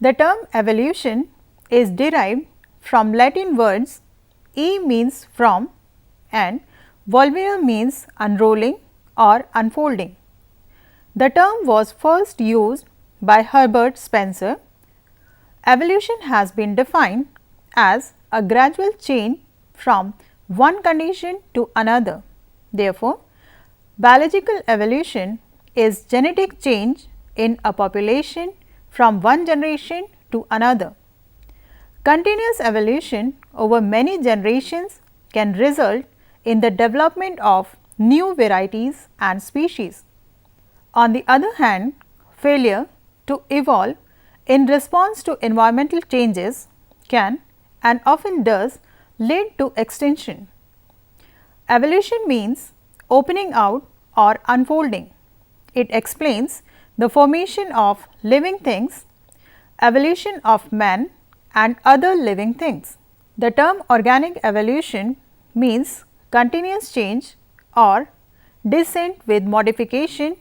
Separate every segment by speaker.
Speaker 1: The term evolution is derived from Latin words e means from and volvere means unrolling or unfolding. The term was first used by Herbert Spencer. Evolution has been defined as a gradual change from one condition to another. Therefore, biological evolution is genetic change in a population from one generation to another. Continuous evolution over many generations can result in the development of new varieties and species. On the other hand, failure to evolve in response to environmental changes can and often does lead to extinction. Evolution means opening out or unfolding. It explains the formation of living things, evolution of man and other living things. The term organic evolution means continuous change or descent with modification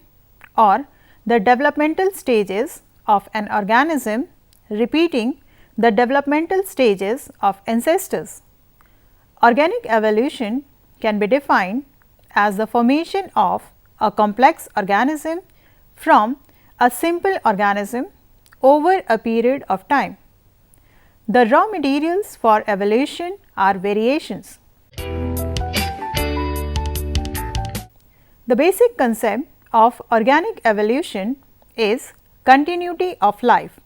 Speaker 1: or the developmental stages of an organism repeating the developmental stages of ancestors. Organic evolution can be defined as the formation of a complex organism from a simple organism over a period of time. The raw materials for evolution are variations. The basic concept of organic evolution is continuity of life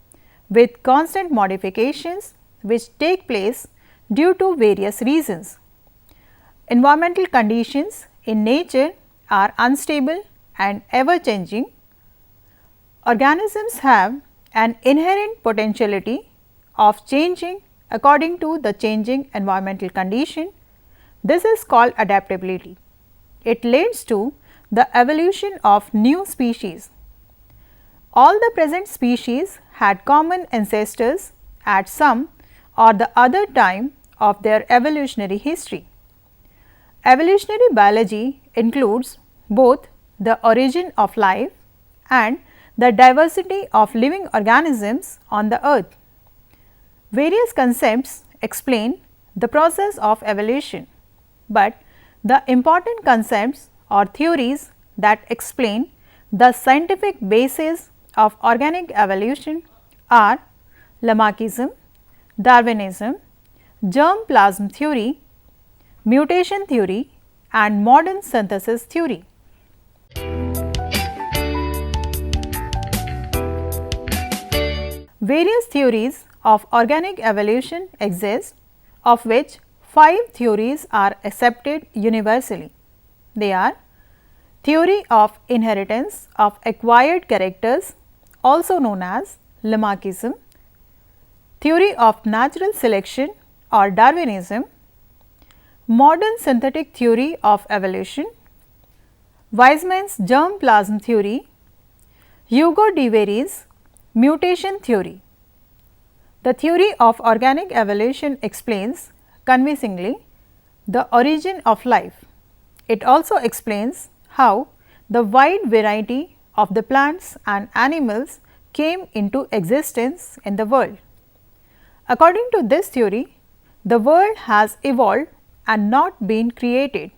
Speaker 1: with constant modifications which take place due to various reasons. Environmental conditions in nature are unstable and ever changing. Organisms have an inherent potentiality of changing according to the changing environmental condition. This is called adaptability. It leads to the evolution of new species. All the present species had common ancestors at some or the other time of their evolutionary history. Evolutionary biology includes both the origin of life and the diversity of living organisms on the earth. Various concepts explain the process of evolution, but the important concepts or theories that explain the scientific basis of organic evolution are Lamarckism, Darwinism, germ plasm theory, mutation theory and modern synthesis theory. Various theories of organic evolution exist, of which 5 theories are accepted universally. They are theory of inheritance of acquired characters, also known as Lamarckism, theory of natural selection or Darwinism, modern synthetic theory of evolution, Weizmann's germ plasm theory, Hugo de Very's mutation theory. The theory of organic evolution explains convincingly the origin of life. It also explains how the wide variety of the plants and animals came into existence in the world. According to this theory, the world has evolved and not been created.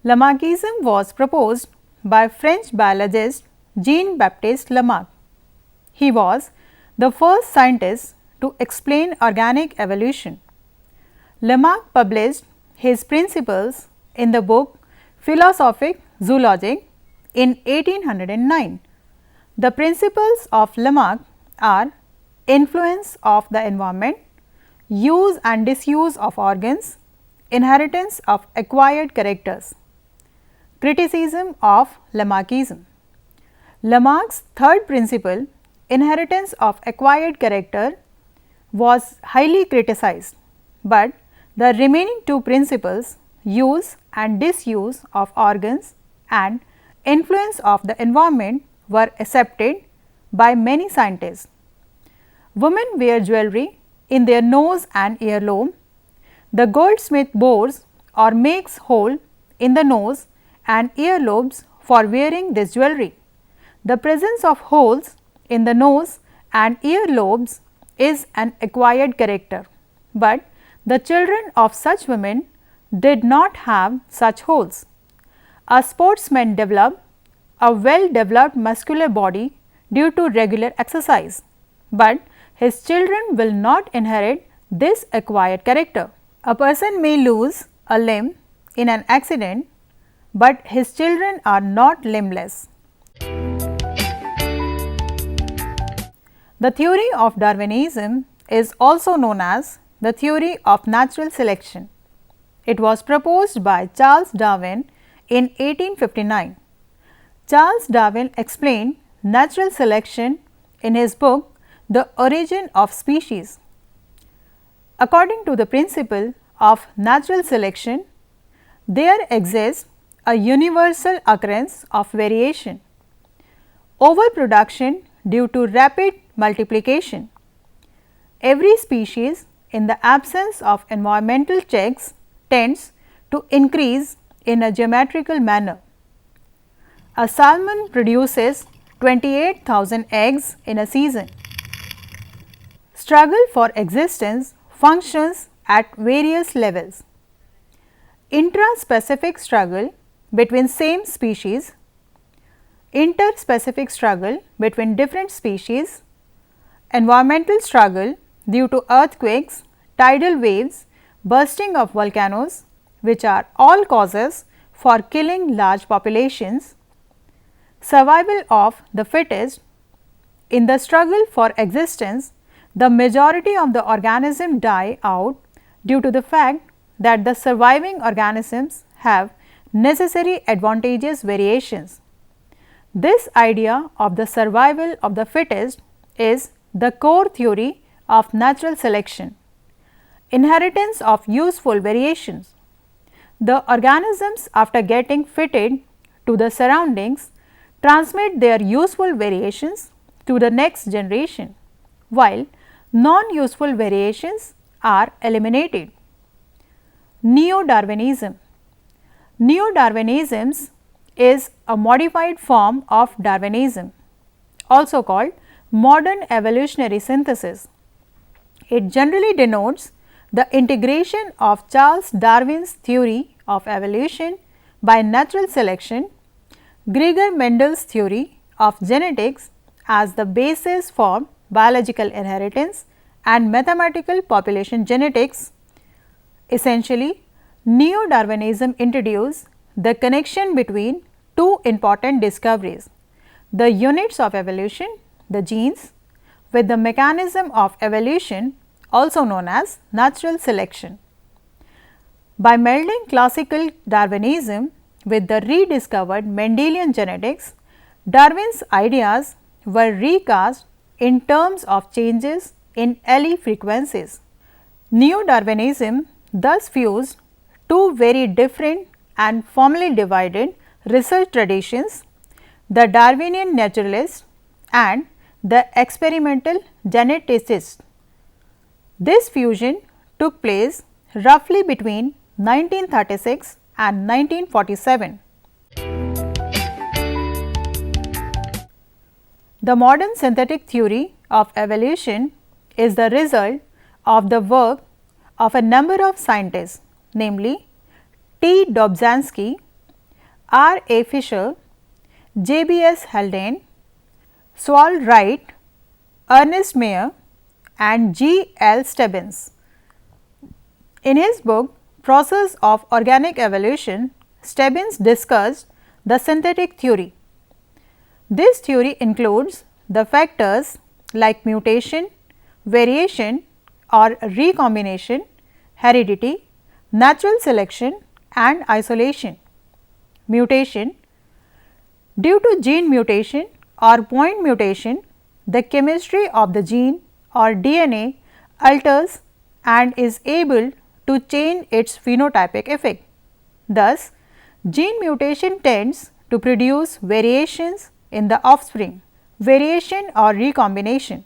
Speaker 1: Lamarckism was proposed by French biologist Jean-Baptiste Lamarck. He was the first scientist to explain organic evolution. Lamarck published his principles in the book Philosophic Zoology in 1809. The principles of Lamarck are influence of the environment, use and disuse of organs, inheritance of acquired characters. Criticism of Lamarckism. Lamarck's third principle, inheritance of acquired character, was highly criticized, but the remaining two principles, use and disuse of organs and influence of the environment, were accepted by many scientists. Women wear jewelry in their nose and earlobe. The goldsmith bores or makes hole in the nose and earlobes for wearing this jewelry. The presence of holes in the nose and ear lobes is an acquired character, but the children of such women did not have such holes. A sportsman developed a well developed muscular body due to regular exercise, but his children will not inherit this acquired character. A person may lose a limb in an accident, but his children are not limbless. The theory of Darwinism is also known as the theory of natural selection. It was proposed by Charles Darwin in 1859. Charles Darwin explained natural selection in his book The Origin of Species. According to the principle of natural selection, there exists a universal occurrence of variation, overproduction due to rapid multiplication. Every species in the absence of environmental checks tends to increase in a geometrical manner. A salmon produces 28,000 eggs in a season. Struggle for existence functions at various levels. Intraspecific struggle between same species, interspecific struggle between different species, environmental struggle due to earthquakes, tidal waves, bursting of volcanoes, which are all causes for killing large populations, survival of the fittest. In the struggle for existence, the majority of the organisms die out due to the fact that the surviving organisms have necessary advantageous variations. This idea of the survival of the fittest is the core theory of natural selection. Inheritance of useful variations. The organisms, after getting fitted to the surroundings, transmit their useful variations to the next generation, while non-useful variations are eliminated. Neo-Darwinism. Neo-Darwinism is a modified form of Darwinism, also called modern evolutionary synthesis. It generally denotes the integration of Charles Darwin's theory of evolution by natural selection, Gregor Mendel's theory of genetics as the basis for biological inheritance, and mathematical population genetics. Essentially, Neo-Darwinism introduced the connection between two important discoveries: the units of evolution, the genes, with the mechanism of evolution, also known as natural selection. By melding classical Darwinism with the rediscovered Mendelian genetics, Darwin's ideas were recast in terms of changes in allele frequencies. Neo-Darwinism thus fused two very different and formally divided research traditions, the Darwinian naturalist and the experimental geneticist. This fusion took place roughly between 1936 and 1947. The modern synthetic theory of evolution is the result of the work of a number of scientists, namely T. Dobzhansky, R. A. Fisher, J. B. S. Haldane, Saul Wright, Ernest Mayr and G. L. Stebbins. In his book Process of Organic Evolution, Stebbins discussed the synthetic theory. This theory includes the factors like mutation, variation or recombination, heredity, natural selection and isolation. Mutation. Due to gene mutation or point mutation, the chemistry of the gene or DNA alters and is able to change its phenotypic effect. Thus, gene mutation tends to produce variations in the offspring. Variation or recombination.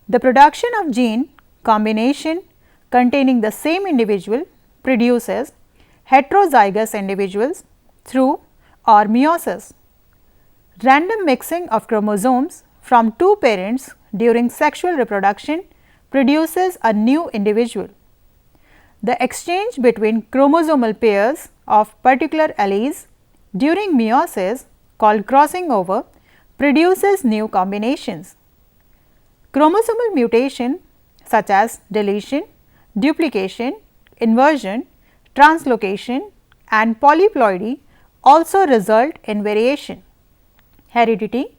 Speaker 1: The production of gene combination containing the same individual produces heterozygous individuals through or meiosis. Random mixing of chromosomes from two parents during sexual reproduction produces a new individual. The exchange between chromosomal pairs of particular alleles during meiosis, called crossing over, produces new combinations. Chromosomal mutation such as deletion, duplication, inversion, translocation and polyploidy also result in variation. Heredity.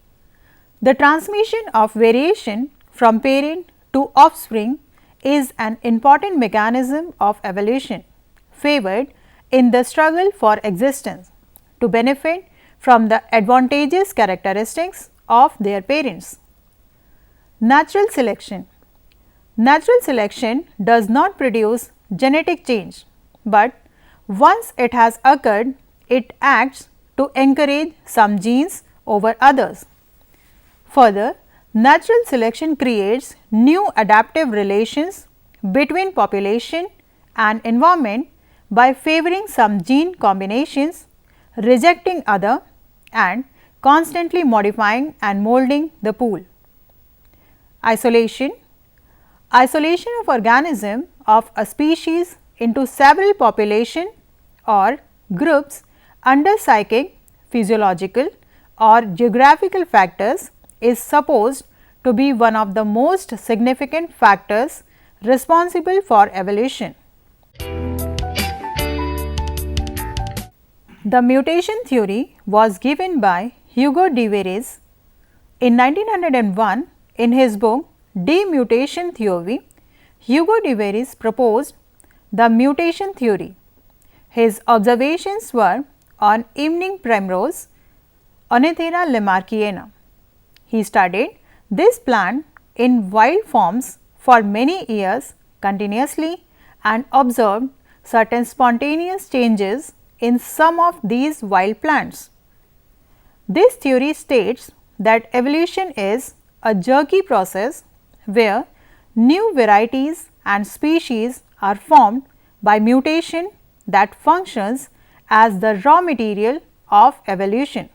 Speaker 1: The transmission of variation from parent to offspring is an important mechanism of evolution favored in the struggle for existence to benefit from the advantageous characteristics of their parents. Natural selection. Natural selection does not produce genetic change, but once it has occurred, it acts to encourage some genes over others. Further, natural selection creates new adaptive relations between population and environment by favoring some gene combinations, rejecting other and constantly modifying and molding the pool. Isolation. Isolation of organism of a species into several population or groups under psychic, physiological or geographical factors is supposed to be one of the most significant factors responsible for evolution. The mutation theory was given by Hugo de Verres in 1901 in his book De Mutation Theory. Hugo de Verres proposed the mutation theory. His observations were on evening primrose, Ornithera lamarckiana. He studied this plant in wild forms for many years continuously and observed certain spontaneous changes in some of these wild plants. This theory states that evolution is a jerky process where new varieties and species are formed by mutation that functions as the raw material of evolution.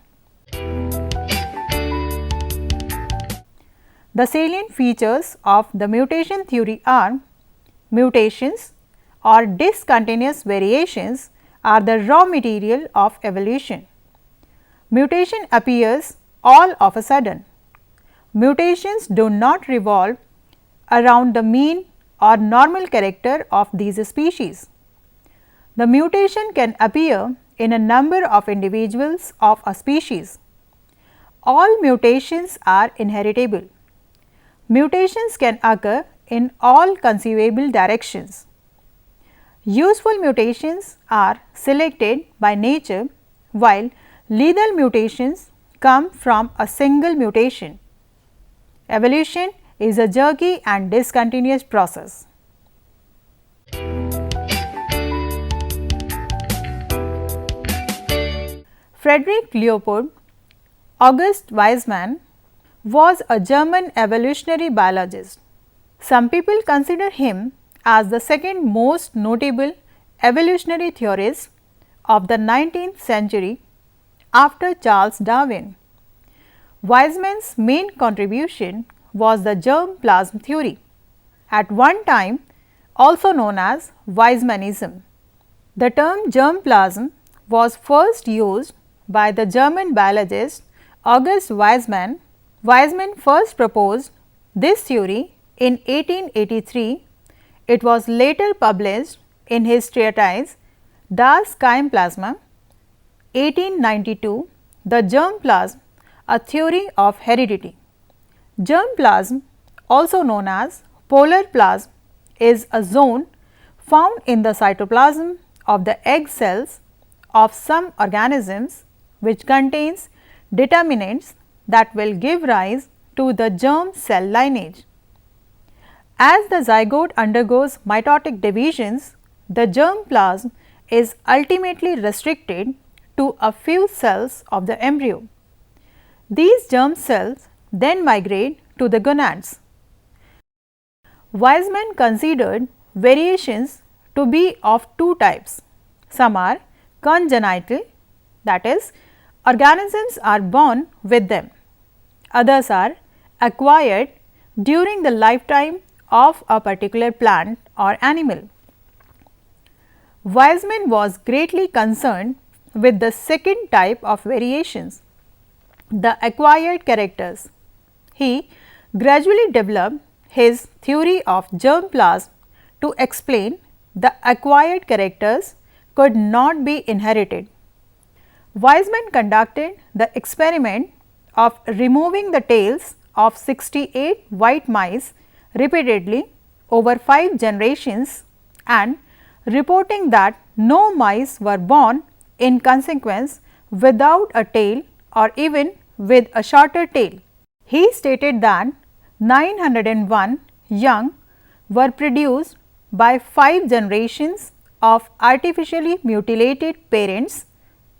Speaker 1: The salient features of the mutation theory are: mutations or discontinuous variations are the raw material of evolution. Mutation appears all of a sudden. Mutations do not revolve around the mean or normal character of these species. The mutation can appear in a number of individuals of a species. All mutations are inheritable. Mutations can occur in all conceivable directions. Useful mutations are selected by nature, while lethal mutations come from a single mutation. Evolution is a jerky and discontinuous process. Friedrich Leopold August Weismann was a German evolutionary biologist. Some people consider him as the second most notable evolutionary theorist of the 19th century after Charles Darwin. Weismann's main contribution was the germ plasm theory, at one time also known as Weismannism. The term germ plasm was first used by the German biologist August Weismann. Weismann first proposed this theory in 1883. It was later published in his treatise Das Keimplasma, 1892, The Germ Plasm, a Theory of Heredity. Germ plasm, also known as polar plasm, is a zone found in the cytoplasm of the egg cells of some organisms which contains determinants that will give rise to the germ cell lineage. As the zygote undergoes mitotic divisions, the germ plasm is ultimately restricted to a few cells of the embryo. These germ cells then migrate to the gonads. Weismann considered variations to be of two types. Some are congenital, that is, organisms are born with them, others are acquired during the lifetime of a particular plant or animal. Weismann was greatly concerned with the second type of variations, the acquired characters. He gradually developed his theory of germ plasm to explain the acquired characters could not be inherited. Weismann conducted the experiment of removing the tails of 68 white mice repeatedly over 5 generations and reporting that no mice were born in consequence without a tail or even with a shorter tail. He stated that 901 young were produced by 5 generations of artificially mutilated parents,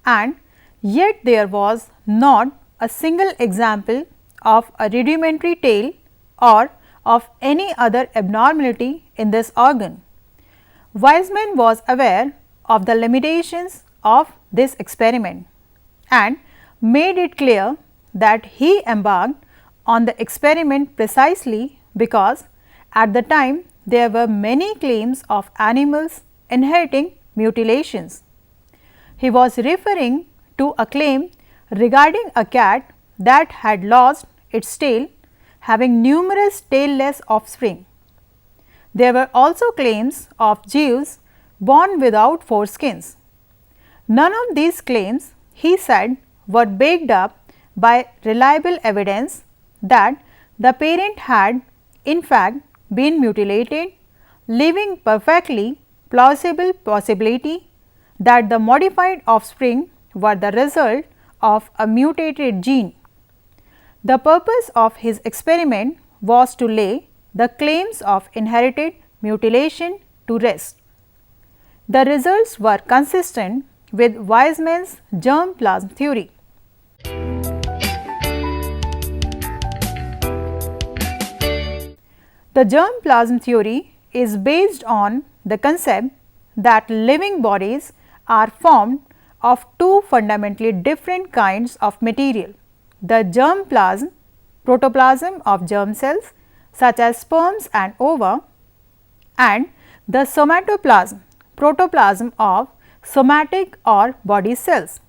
Speaker 1: and yet there was not a single example of a rudimentary tail or of any other abnormality in this organ. Weismann was aware of the limitations of this experiment and made it clear that he embarked on the experiment precisely because at the time there were many claims of animals inheriting mutilations. He was referring to a claim regarding a cat that had lost its tail, having numerous tailless offspring. There were also claims of Jews born without foreskins. None of these claims, he said, were backed up by reliable evidence that the parent had in fact been mutilated, leaving perfectly plausible possibility that the modified offspring were the result of a mutated gene. The purpose of his experiment was to lay the claims of inherited mutilation to rest. The results were consistent with Weismann's germ plasm theory. The germ plasm theory is based on the concept that living bodies are formed of two fundamentally different kinds of material: the germ plasm, protoplasm of germ cells such as sperms and ova, and the somatoplasm, protoplasm of somatic or body cells.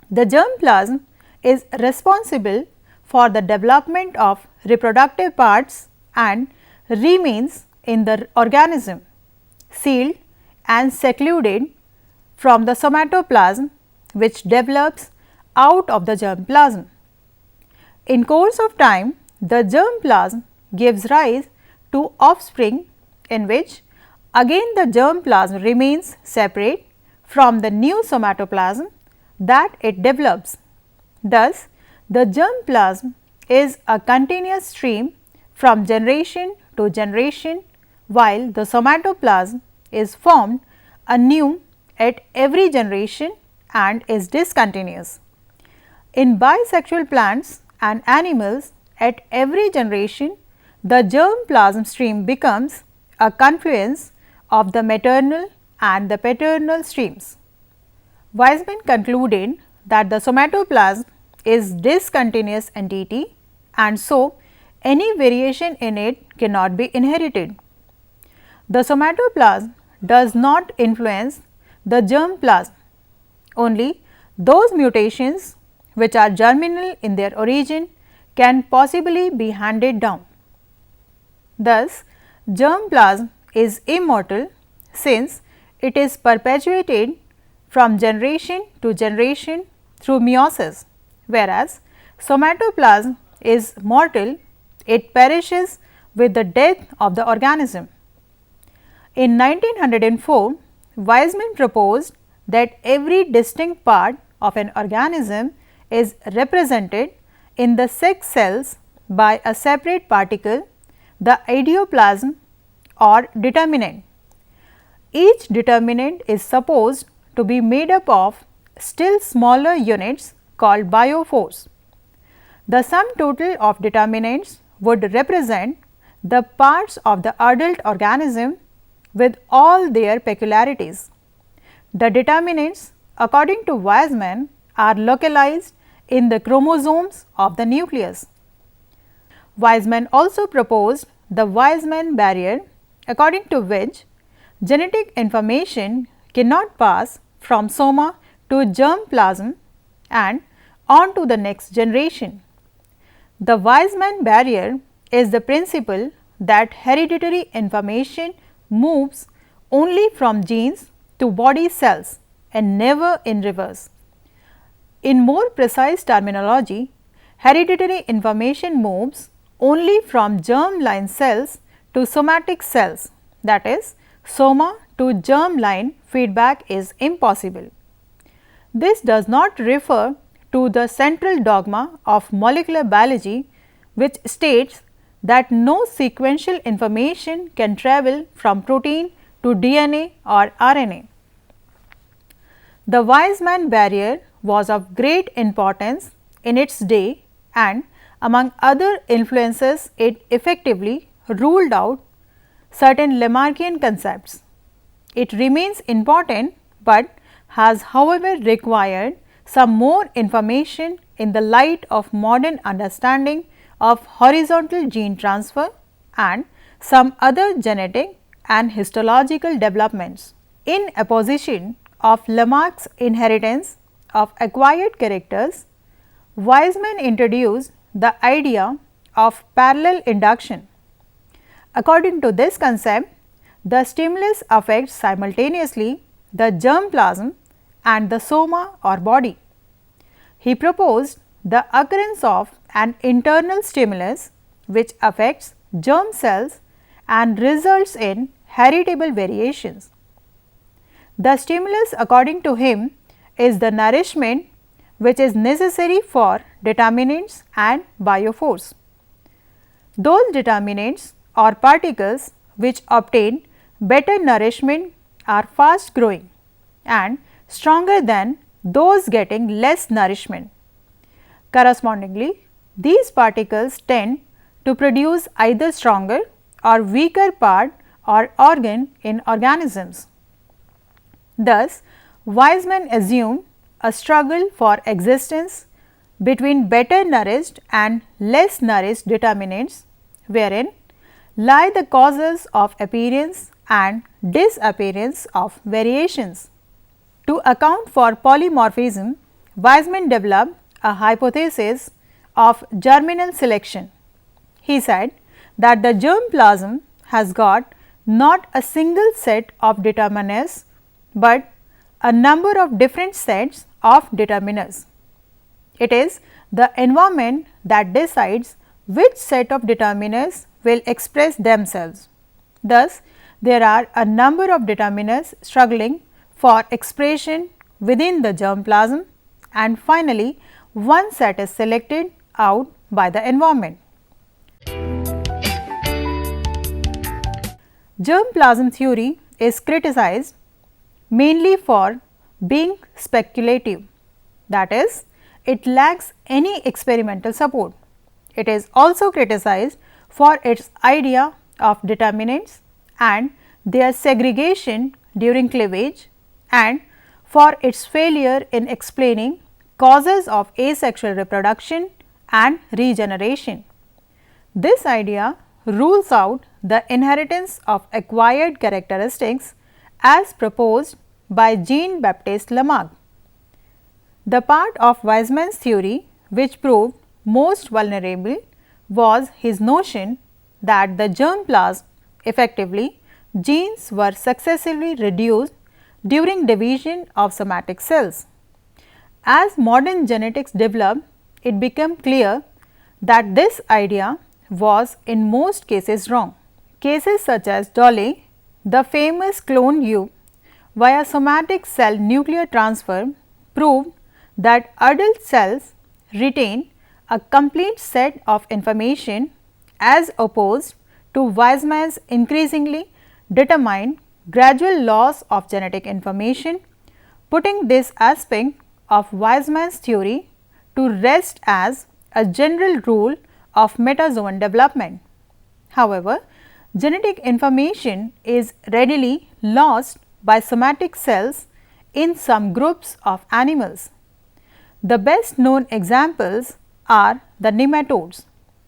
Speaker 1: The germ plasm is responsible for the development of reproductive parts and remains in the organism, sealed and secluded from the somatoplasm, which develops out of the germ plasm. In course of time, the germ plasm gives rise to offspring in which again the germ plasm remains separate from the new somatoplasm that it develops. Thus, the germ plasm is a continuous stream from generation to generation, while the somatoplasm is formed anew at every generation and is discontinuous. In bisexual plants and animals, at every generation, the germ plasm stream becomes a confluence of the maternal and the paternal streams. Weismann concluded that the somatoplasm is discontinuous entity and so any variation in it cannot be inherited. The somatoplasm does not influence the germ plasm, only those mutations which are germinal in their origin can possibly be handed down. Thus, germ plasm is immortal since it is perpetuated from generation to generation through meiosis, whereas somatoplasm is mortal, it perishes with the death of the organism. In 1904, Weismann proposed that every distinct part of an organism is represented in the sex cells by a separate particle, the idioplasm or determinant. Each determinant is supposed to be made up of still smaller units called biophores. The sum total of determinants would represent the parts of the adult organism with all their peculiarities. The determinants, according to Weismann, are localized in the chromosomes of the nucleus. Weizmann also proposed the Weizmann barrier, according to which genetic information cannot pass from soma to germ plasm and on to the next generation. The Weizmann barrier is the principle that hereditary information moves only from genes to body cells and never in reverse. In more precise terminology, hereditary information moves only from germ line cells to somatic cells, that is, soma to germ line feedback is impossible. This does not refer to the central dogma of molecular biology, which states that no sequential information can travel from protein to DNA or RNA. The Weizmann barrier was of great importance in its day, and among other influences it effectively ruled out certain Lamarckian concepts. It remains important, but has however required some more information in the light of modern understanding of horizontal gene transfer and some other genetic and histological developments. In opposition of Lamarck's inheritance of acquired characters, Weizmann introduced the idea of parallel induction. According to this concept, the stimulus affects simultaneously the germ plasm and the soma or body. He proposed the occurrence of an internal stimulus which affects germ cells and results in heritable variations. The stimulus, according to him, is the nourishment which is necessary for determinants and bioforce. Those determinants or particles which obtain better nourishment are fast growing and stronger than those getting less nourishment. Correspondingly, these particles tend to produce either stronger or weaker part or organ in organisms. Thus, Weizmann assumed a struggle for existence between better nourished and less nourished determinants, wherein lie the causes of appearance and disappearance of variations. To account for polymorphism, Weizmann developed a hypothesis of germinal selection. He said that the germ plasm has got not a single set of determiners, but a number of different sets of determiners. It is the environment that decides which set of determiners will express themselves. Thus, there are a number of determiners struggling for expression within the germ plasm, and finally, one set is selected out by the environment. Germ plasm theory is criticized mainly for being speculative, that is, it lacks any experimental support. It is also criticized for its idea of determinants and their segregation during cleavage, and for its failure in explaining causes of asexual reproduction and regeneration. This idea rules out the inheritance of acquired characteristics as proposed by Jean-Baptiste Lamarck. The part of Weizmann's theory which proved most vulnerable was his notion that the germ plasm, effectively genes were successively reduced during division of somatic cells. As modern genetics developed, it became clear that this idea was in most cases wrong. Cases such as Dolly, the famous clone U via somatic cell nuclear transfer, proved that adult cells retain a complete set of information as opposed to Weizmann's increasingly determined gradual loss of genetic information, putting this aspect of Weizmann's theory to rest as a general rule of metazoan development. However, genetic information is readily lost by somatic cells in some groups of animals. The best known examples are the nematodes,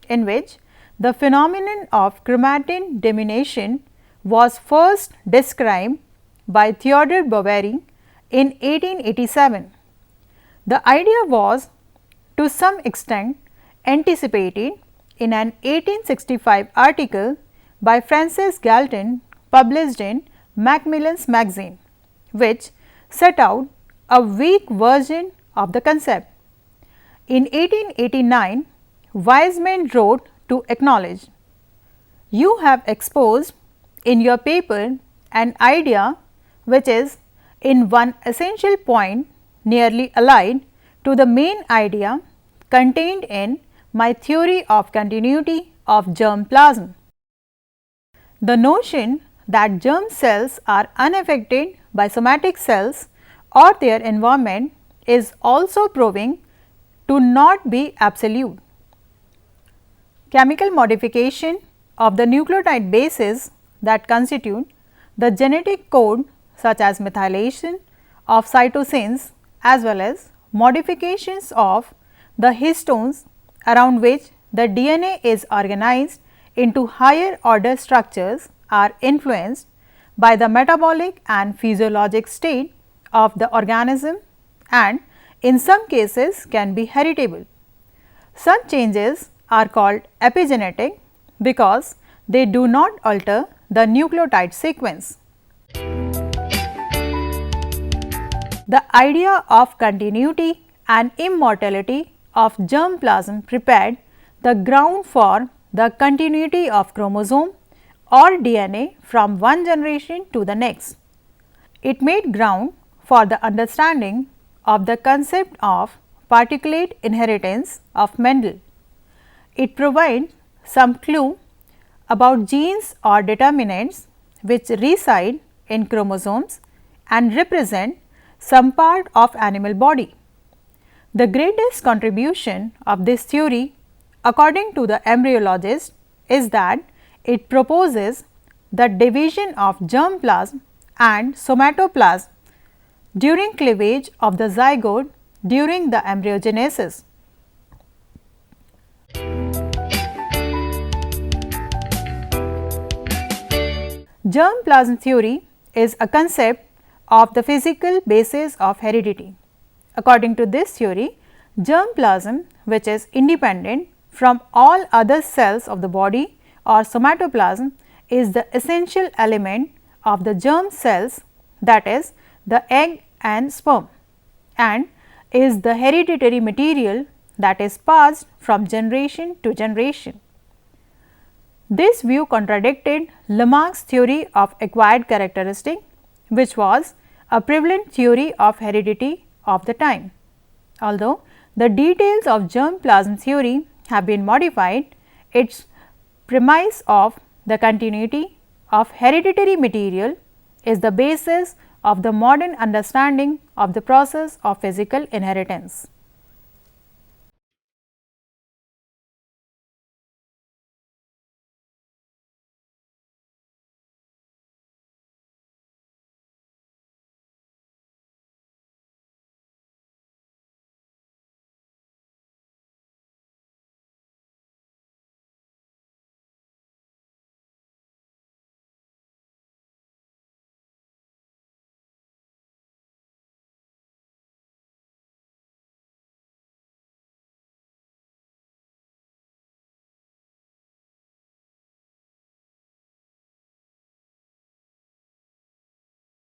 Speaker 1: in which the phenomenon of chromatin diminution was first described by Theodore Boveri in 1887. The idea was to some extent anticipated in an 1865 article by Francis Galton published in Macmillan's Magazine, which set out a weak version of the concept. In 1889, Weizmann wrote to acknowledge, "You have exposed in your paper an idea which is in one essential point nearly allied to the main idea contained in my theory of continuity of germ plasm. The notion that germ cells are unaffected by somatic cells or their environment is also proving to not be absolute. Chemical modification of the nucleotide bases that constitute the genetic code, such as methylation of cytosines as well as modifications of the histones around which the DNA is organized into higher order structures, are influenced by the metabolic and physiologic state of the organism and in some cases can be heritable. Such changes are called epigenetic because they do not alter the nucleotide sequence. The idea of continuity and immortality of germ plasm prepared the ground for the continuity of chromosome or DNA from one generation to the next. It made ground for the understanding of the concept of particulate inheritance of Mendel. It provides some clue about genes or determinants which reside in chromosomes and represent some part of animal body. The greatest contribution of this theory, according to the embryologist, is that it proposes the division of germ plasm and somatoplasm during cleavage of the zygote during the embryogenesis. Germ plasm theory is a concept of the physical basis of heredity. According to this theory, germ plasm, which is independent from all other cells of the body or somatoplasm, is the essential element of the germ cells, that is the egg and sperm, and is the hereditary material that is passed from generation to generation. This view contradicted Lamarck's theory of acquired characteristic, which was a prevalent theory of heredity of the time. Although the details of germ plasm theory have been modified, its premise of the continuity of hereditary material is the basis of the modern understanding of the process of physical inheritance.